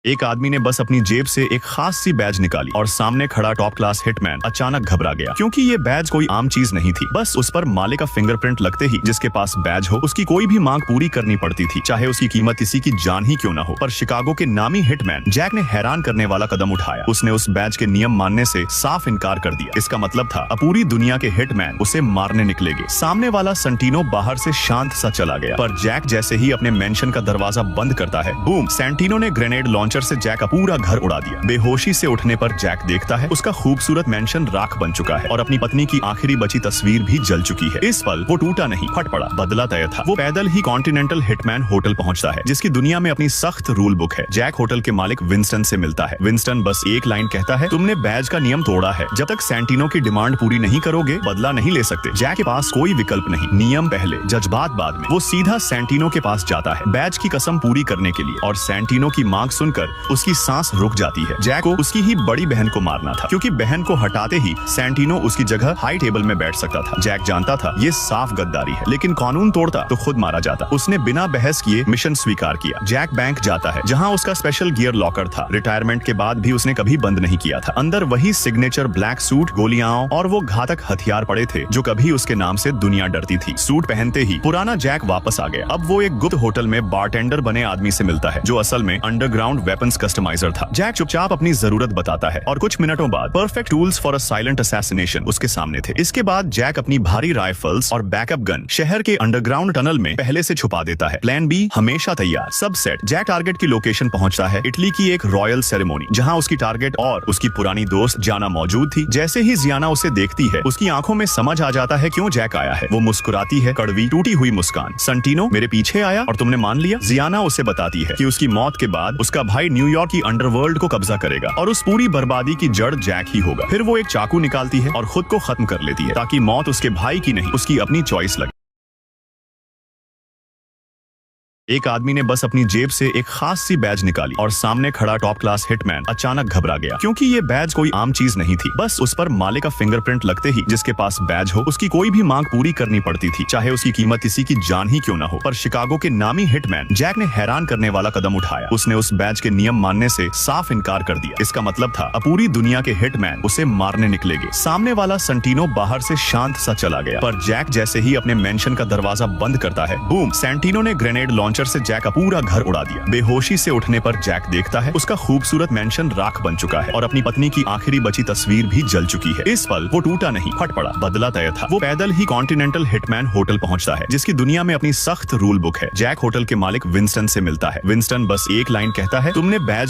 एक आदमी ने बस अपनी जेब से एक खास सी बैज निकाली और सामने खड़ा टॉप क्लास हिटमैन अचानक घबरा गया, क्योंकि ये बैज कोई आम चीज नहीं थी। बस उस पर मालिक का फिंगरप्रिंट लगते ही जिसके पास बैज हो उसकी कोई भी मांग पूरी करनी पड़ती थी, चाहे उसकी कीमत किसी की जान ही क्यों न हो। पर शिकागो के नामी हिटमैन जैक ने हैरान करने वाला कदम उठाया। उसने उस बैज के नियम मानने से साफ इनकार कर दिया। इसका मतलब था अब पूरी दुनिया के हिटमैन उसे मारने निकलेंगे। सामने वाला सेंटिनो बाहर से शांत सा चला गया, पर जैक जैसे ही अपने मेंशन का दरवाजा बंद करता है, बूम, सेंटिनो ने ग्रेनेड लॉन्चर से जैक का पूरा घर उड़ा दिया। बेहोशी से उठने पर जैक देखता है उसका खूबसूरत मेंशन राख बन चुका है और अपनी पत्नी की आखिरी बची तस्वीर भी जल चुकी है। इस पल वो टूटा नहीं, फट पड़ा, बदला तय था। वो पैदल ही कॉन्टिनेंटल हिटमैन होटल पहुंचता है, जिसकी दुनिया में अपनी सख्त रूल बुक है। जैक होटल के मालिक विंस्टन से मिलता है। विंस्टन बस एक लाइन कहता है, तुमने बैज का नियम तोड़ा है। जब तक सेंटिनो की डिमांड पूरी नहीं करोगे बदला नहीं ले सकते। जैक के पास कोई विकल्प नहीं, नियम पहले जज्बात बाद में। वो सीधा सेंटिनो के पास जाता है बैज की कसम पूरी करने के लिए, और सेंटिनो की मांग सुनकर उसकी सांस रुक जाती है। जैक को उसकी ही बड़ी बहन को मारना था, क्योंकि बहन को हटाते ही सेंटिनो उसकी जगह हाई टेबल में बैठ सकता था। जैक जानता था ये साफ गद्दारी है, लेकिन कानून तोड़ता तो खुद मारा जाता। उसने बिना बहस किए मिशन स्वीकार किया। जैक बैंक जाता है, जहां उसका स्पेशल गियर लॉकर था। रिटायरमेंट के बाद भी उसने कभी बंद नहीं किया था। अंदर वही सिग्नेचर ब्लैक सूट, गोलियां और वो घातक हथियार पड़े थे जो कभी उसके नाम से दुनिया डरती थी। सूट पहनते ही पुराना जैक वापस आ गया। अब वो एक गुप्त होटल में बारटेंडर बने आदमी से मिलता है, जो असल में अंडरग्राउंड वेपन्स कस्टमाइजर था। जैक चुपचाप अपनी जरूरत बताता है और कुछ मिनटों बाद perfect tools for a silent assassination उसके सामने थे। इसके बाद जैक अपनी भारी राइफल्स और बैकअप गन शहर के अंडरग्राउंड टनल में पहले से छुपा देता है। प्लान बी हमेशा तैयार। सब सेट। जैक टारगेट की लोकेशन पहुंचता है, इटली की एक रॉयल सेरेमोनी, जहां उसकी टारगेट और उसकी पुरानी दोस्त जियाना मौजूद थी। जैसे ही जियाना उसे देखती है, उसकी आंखों में समझ आ जाता है क्यों जैक आया है। वो मुस्कुराती है, कड़वी टूटी हुई मुस्कान। सेंटिनो मेरे पीछे आया और तुमने मान लिया। जियाना उसे बताती है कि उसकी मौत के बाद उसका भाई न्यूयॉर्क की अंडरवर्ल्ड को कब्जा करेगा और उस पूरी बर्बादी की जड़ जैक ही होगा। फिर वो एक चाकू निकालती है और खुद को खत्म कर लेती है, ताकि मौत उसके भाई की नहीं, उसकी अपनी चॉइस लगे। एक आदमी ने बस अपनी जेब से एक खास सी बैज निकाली और सामने खड़ा टॉप क्लास हिटमैन अचानक घबरा गया, क्योंकि ये बैज कोई आम चीज नहीं थी। बस उस पर मालिक का फिंगरप्रिंट लगते ही जिसके पास बैज हो उसकी कोई भी मांग पूरी करनी पड़ती थी, चाहे उसकी कीमत किसी की जान ही क्यों न हो। पर शिकागो के नामी हिटमैन जैक ने हैरान करने वाला कदम उठाया। उसने उस बैज के नियम मानने से साफ इनकार कर दिया। इसका मतलब था अब पूरी दुनिया के हिटमैन उसे मारने निकलेंगे। सामने वाला सेंटिनो बाहर से शांत सा चला गया, पर जैक जैसे ही अपने मेंशन का दरवाजा बंद करता है, बूम, सेंटिनो ने ग्रेनेड लॉन्चर से जैक का पूरा घर उड़ा दिया। बेहोशी से उठने पर जैक देखता है उसका खूबसूरत मेंशन राख बन चुका है और अपनी पत्नी की आखिरी बची तस्वीर भी जल चुकी है। इस पल वो टूटा नहीं, फट पड़ा, बदला तय था। वो पैदल ही कॉन्टिनेंटल हिटमैन होटल पहुंचता है, जिसकी दुनिया में अपनी सख्त रूल बुक है। जैक होटल के मालिक विंस्टन से मिलता है। विंस्टन बस एक लाइन कहता है, तुमने बैज